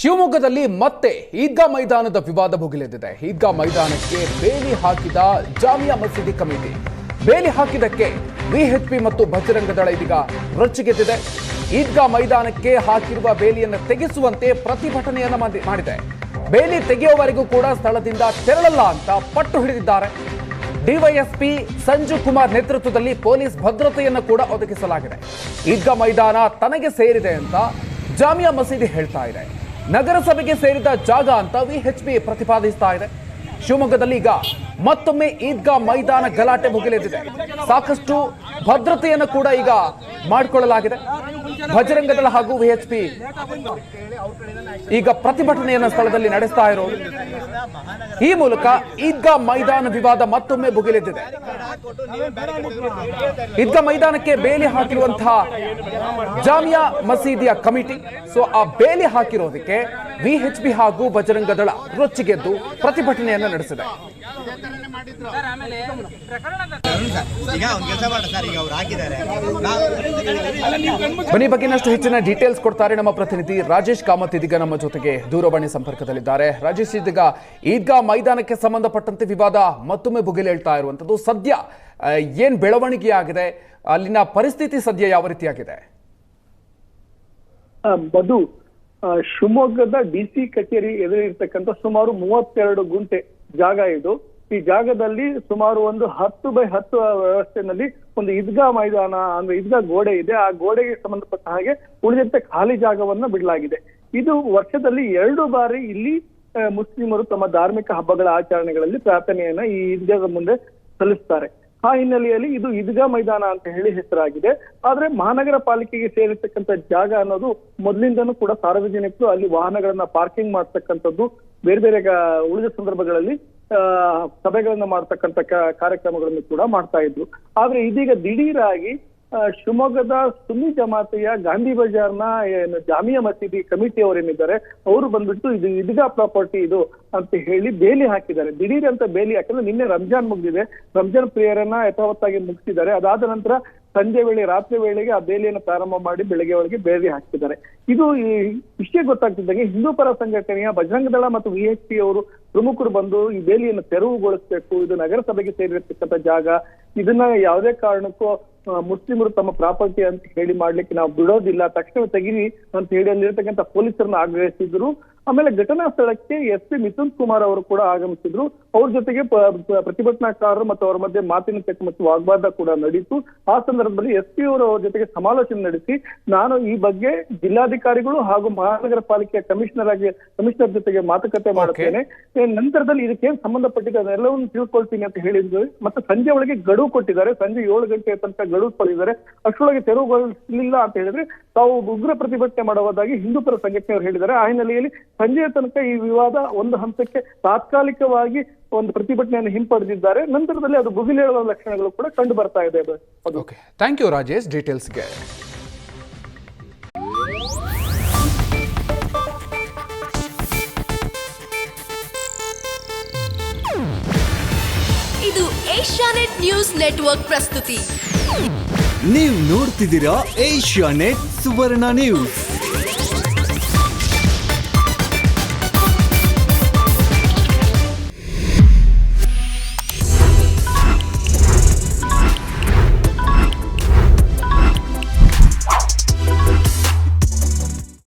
ಶಿವಮೊಗ್ಗದಲ್ಲಿ ಮತ್ತೆ ಈದ್ಗಾ ಮೈದಾನದ ವಿವಾದ ಭುಗಿಲೆದ್ದಿದೆ. ಈದ್ಗಾ ಮೈದಾನಕ್ಕೆ ಬೇಲಿ ಹಾಕಿದ ಜಾಮಿಯಾ ಮಸೀದಿ ಕಮಿಟಿ ಬೇಲಿ ಹಾಕಿದಕ್ಕೆ ವಿಎಚ್ಪಿ ಮತ್ತು ಬಜರಂಗ ದಳ ಇದೀಗ ರೊಚ್ಚಿಗೆದ್ದಿದೆ. ಈದ್ಗಾ ಮೈದಾನಕ್ಕೆ ಹಾಕಿರುವ ಬೇಲಿಯನ್ನು ತೆಗೆಸುವಂತೆ ಪ್ರತಿಭಟನೆಯನ್ನ ಮಾಡಿದೆ. ಬೇಲಿ ತೆಗೆಯುವವರೆಗೂ ಕೂಡ ಸ್ಥಳದಿಂದ ತೆರಳಲ್ಲ ಅಂತ ಪಟ್ಟು ಹಿಡಿದಿದ್ದಾರೆ. ಡಿವೈಎಸ್ಪಿ ಸಂಜು ಕುಮಾರ್ ನೇತೃತ್ವದಲ್ಲಿ ಪೊಲೀಸ್ ಭದ್ರತೆಯನ್ನು ಕೂಡ ಒದಗಿಸಲಾಗಿದೆ. ಈದ್ಗಾ ಮೈದಾನ ತನಗೆ ಸೇರಿದೆ ಅಂತ ಜಾಮಿಯಾ ಮಸೀದಿ ಹೇಳ್ತಾ ಇದೆ. ನಗರಸಭೆಗೆ ಸೇರಿದ ಜಾಗ ಅಂತ ವಿಎಚ್ಪಿ ಪ್ರತಿಪಾದಿಸ್ತಾ ಇದೆ. ಶಿವಮೊಗ್ಗದಲ್ಲಿ ಈಗ ಮತ್ತೊಮ್ಮೆ ಈದ್ಗಾ ಮೈದಾನ ಗಲಾಟೆ ಭುಗಿಲೆದ್ದಿದೆ. ಸಾಕಷ್ಟು ಭದ್ರತೆಯನ್ನು ಕೂಡ ಈಗ ಮಾಡಿಕೊಳ್ಳಲಾಗಿದೆ. ಬಜರಂಗ ದಳ ಹಾಗೂ ವಿಎಚ್ಪಿ ಈಗ ಪ್ರತಿಭಟನೆಯನ್ನು ಸ್ಥಳದಲ್ಲಿ ನಡೆಸ್ತಾ ಇರೋದು. ಈ ಮೂಲಕ ಈದ್ಗಾ ಮೈದಾನ ವಿವಾದ ಮತ್ತೊಮ್ಮೆ ಭುಗಿಲೆದ್ದಿದೆ. ಈದ್ಗಾ ಮೈದಾನಕ್ಕೆ ಬೇಲಿ ಹಾಕಿರುವಂತಹ ಜಾಮಿಯಾ ಮಸೀದಿಯ ಕಮಿಟಿ, ಸೊ ಆ ಬೇಲಿ ಹಾಕಿರೋದಕ್ಕೆ ವಿಎಚ್ಪಿ ಹಾಗೂ ಬಜರಂಗ ದಳ ರೊಚ್ಚಿಗೆದ್ದು ಪ್ರತಿಭಟನೆಯನ್ನು ನಡೆಸಿದೆ. ಬನ್ನಿ ಬಗ್ಗೆ ಇನ್ನಷ್ಟು ಹೆಚ್ಚಿನ ಡೀಟೇಲ್ಸ್ ಕೊಡ್ತಾರೆ ನಮ್ಮ ಪ್ರತಿನಿಧಿ ರಾಜೇಶ್ ಕಾಮತ್. ಇದೀಗ ನಮ್ಮ ಜೊತೆಗೆ ದೂರವಾಣಿ ಸಂಪರ್ಕದಲ್ಲಿದ್ದಾರೆ. ರಾಜೇಶ್, ಇದೀಗ ಈದ್ಗಾ ಮೈದಾನಕ್ಕೆ ಸಂಬಂಧಪಟ್ಟಂತೆ ವಿವಾದ ಮತ್ತೊಮ್ಮೆ ಭುಗಿಲೇಳ್ತಾ ಇರುವಂತದ್ದು. ಸದ್ಯ ಏನ್ ಬೆಳವಣಿಗೆ ಆಗಿದೆ, ಅಲ್ಲಿನ ಪರಿಸ್ಥಿತಿ ಸದ್ಯ ಯಾವ ರೀತಿಯಾಗಿದೆ? ಮಧು, ಶಿವಮೊಗ್ಗದ ಡಿಸಿ ಕಚೇರಿ ಎದುರಿರ್ತಕ್ಕಂಥ ಸುಮಾರು 32 ಗುಂಟೆ ಜಾಗ ಇದು. ಈ ಜಾಗದಲ್ಲಿ ಸುಮಾರು ಒಂದು 10x10 ವ್ಯವಸ್ಥೆಯಲ್ಲಿ ಒಂದು ಈದ್ಗಾ ಮೈದಾನ ಅಂದ್ರೆ ಈದ್ಗಾ ಗೋಡೆ ಇದೆ. ಆ ಗೋಡೆಗೆ ಸಂಬಂಧಪಟ್ಟ ಹಾಗೆ ಉಳಿದಂತೆ ಖಾಲಿ ಜಾಗವನ್ನ ಬಿಡಲಾಗಿದೆ. ಇದು ವರ್ಷದಲ್ಲಿ 2 ಬಾರಿ ಇಲ್ಲಿ ಮುಸ್ಲಿಮರು ತಮ್ಮ ಧಾರ್ಮಿಕ ಹಬ್ಬಗಳ ಆಚರಣೆಗಳಲ್ಲಿ ಪ್ರಾರ್ಥನೆಯನ್ನ ಈ ಈದ್ಗಾದ ಮುಂದೆ ಸಲ್ಲಿಸ್ತಾರೆ. ಆ ಹಿನ್ನೆಲೆಯಲ್ಲಿ ಇದು ಈದ್ಗಾ ಮೈದಾನ ಅಂತ ಹೇಳಿ ಹೆಸರಾಗಿದೆ. ಆದ್ರೆ ಮಹಾನಗರ ಪಾಲಿಕೆಗೆ ಸೇರಿರ್ತಕ್ಕಂಥ ಜಾಗ ಅನ್ನೋದು ಮೊದಲಿಂದನೂ ಕೂಡ ಸಾರ್ವಜನಿಕರು ಅಲ್ಲಿ ವಾಹನಗಳನ್ನ ಪಾರ್ಕಿಂಗ್ ಮಾಡ್ತಕ್ಕಂಥದ್ದು, ಬೇರೆ ಬೇರೆ ಉಳಿದ ಸಂದರ್ಭಗಳಲ್ಲಿ ಸಭೆಗಳನ್ನ ಮಾಡ್ತಕ್ಕಂಥ ಕಾರ್ಯಕ್ರಮಗಳನ್ನು ಕೂಡ ಮಾಡ್ತಾ ಇದ್ರು. ಆದ್ರೆ ಇದೀಗ ದಿಢೀರಾಗಿ ಶಿವಮೊಗ್ಗದ ಸುನ್ನಿ ಜಮಾತೆಯ ಗಾಂಧಿ ಬಜಾರ್ನ ಜಾಮಿಯಾ ಮಸೀದಿ ಕಮಿಟಿ ಅವರೇನಿದ್ದಾರೆ ಅವರು ಬಂದ್ಬಿಟ್ಟು ಇದು ಈದ್ಗಾ ಪ್ರಾಪರ್ಟಿ ಇದು ಅಂತ ಹೇಳಿ ಬೇಲಿ ಹಾಕಿದ್ದಾರೆ. ದಿಢೀರ್ ಅಂತ ಬೇಲಿ ಹಾಕಿದ್ರೆ ನಿನ್ನೆ ರಂಜಾನ್ ಮುಗಿದಿದೆ, ರಂಜಾನ್ ಪ್ರೇಯರನ್ನ ಯಥಾವತ್ತಾಗಿ ಮುಗಿಸಿದ್ದಾರೆ. ಅದಾದ ನಂತರ ಸಂಜೆ ವೇಳೆ, ರಾತ್ರಿ ವೇಳೆಗೆ ಆ ಬೇಲಿಯನ್ನು ಪ್ರಾರಂಭ ಮಾಡಿ ಬೆಳಗ್ಗೆ ಒಳಗೆ ಬೇಲಿ ಹಾಕಿದ್ದಾರೆ. ಇದು ಈ ವಿಷಯ ಗೊತ್ತಾಗ್ತಿದ್ದಂಗೆ ಹಿಂದೂ ಪರ ಸಂಘಟನೆಯ ಬಜರಂಗ ದಳ ಮತ್ತು ವಿಎಚ್ಪಿ ಅವರು ಪ್ರಮುಖರು ಬಂದು ಈ ಬೇಲಿಯನ್ನು ತೆರವುಗೊಳಿಸಬೇಕು, ಇದು ನಗರಸಭೆಗೆ ಸೇರಿರ್ತಕ್ಕಂಥ ಜಾಗ, ಇದನ್ನ ಯಾವುದೇ ಕಾರಣಕ್ಕೂ ಮುಸ್ಲಿಮರು ತಮ್ಮ ಪ್ರಾಪರ್ಟಿ ಅಂತ ಹೇಳಿ ಮಾಡ್ಲಿಕ್ಕೆ ನಾವು ಬಿಡೋದಿಲ್ಲ, ತಕ್ಷಣ ತೆಗಿರಿ ಅಂತ ಹೇಳಿ ಅಲ್ಲಿರ್ತಕ್ಕಂಥ ಪೊಲೀಸರನ್ನ ಆಗ್ರಹಿಸಿದ್ರು. ಆಮೇಲೆ ಘಟನಾ ಸ್ಥಳಕ್ಕೆ ಎಸ್ಪಿ ಮಿಥುನ್ ಕುಮಾರ್ ಅವರು ಕೂಡ ಆಗಮಿಸಿದ್ರು. ಅವ್ರ ಜೊತೆಗೆ ಪ್ರತಿಭಟನಾಕಾರರು ಮತ್ತು ಅವರ ಮಧ್ಯೆ ಮಾತಿನ ಚಕಮಕಿ ಮತ್ತು ವಾಗ್ವಾದ ಕೂಡ ನಡೀತು. ಆ ಸಂದರ್ಭದಲ್ಲಿ ಎಸ್ಪಿ ಅವರು ಅವ್ರ ಜೊತೆಗೆ ಸಮಾಲೋಚನೆ ನಡೆಸಿ, ನಾನು ಈ ಬಗ್ಗೆ ಜಿಲ್ಲಾಧಿಕಾರಿಗಳು ಹಾಗೂ ಮಹಾನಗರ ಪಾಲಿಕೆಯ ಕಮಿಷನರ್ ಜೊತೆಗೆ ಮಾತುಕತೆ ಮಾಡುತ್ತೇನೆ, ನಂತರದಲ್ಲಿ ಇದಕ್ಕೇನು ಸಂಬಂಧಪಟ್ಟಿದೆ ಅದೆಲ್ಲವನ್ನು ತಿಳ್ಕೊಳ್ತೀನಿ ಅಂತ ಹೇಳಿದ್ರು. ಮತ್ತೆ ಸಂಜೆ ಒಳಗೆ ಗಡುವು ಕೊಟ್ಟಿದ್ದಾರೆ. ಸಂಜೆ 7 ಗಂಟೆ ತನಕ ಗಡುವು ಕೊಟ್ಟಿದ್ದಾರೆ. ಅಷ್ಟರೊಳಗೆ ತೆರವುಗೊಳಿಸಲಿಲ್ಲ ಅಂತ ಹೇಳಿದ್ರೆ ತಾವು ಉಗ್ರ ಪ್ರತಿಭಟನೆ ಮಾಡುವುದಾಗಿ ಹಿಂದೂ ಪರ ಸಂಘಟನೆಯವರು ಹೇಳಿದ್ದಾರೆ. ಆ ಹಿನ್ನೆಲೆಯಲ್ಲಿ ಸಂಜೆಯ ತನಕ ಈ ವಿವಾದ ಒಂದು ಹಂತಕ್ಕೆ ತಾತ್ಕಾಲಿಕವಾಗಿ ಒಂದು ಪ್ರತಿಭಟನೆಯನ್ನು ಹಿಂಪಡೆದಿದ್ದಾರೆ. ನಂತರದಲ್ಲಿ ಅದು ಭುಗಿಲೇಳುವ ಲಕ್ಷಣಗಳು ಕೂಡ ಕಂಡು ಬರ್ತಾ ಇದೆ. ಥ್ಯಾಂಕ್ ಯು ರಾಜೇಶ್ ಡೀಟೇಲ್ಸ್ಗೆ. ಇದು ಏಷ್ಯಾನೆಟ್ ನ್ಯೂಸ್ ನೆಟ್ವರ್ಕ್ ಪ್ರಸ್ತುತಿ. ನೀವು ನೋಡ್ತಿದ್ದೀರಾ ಏಷ್ಯಾನೆಟ್ ಸುವರ್ಣ ನ್ಯೂಸ್.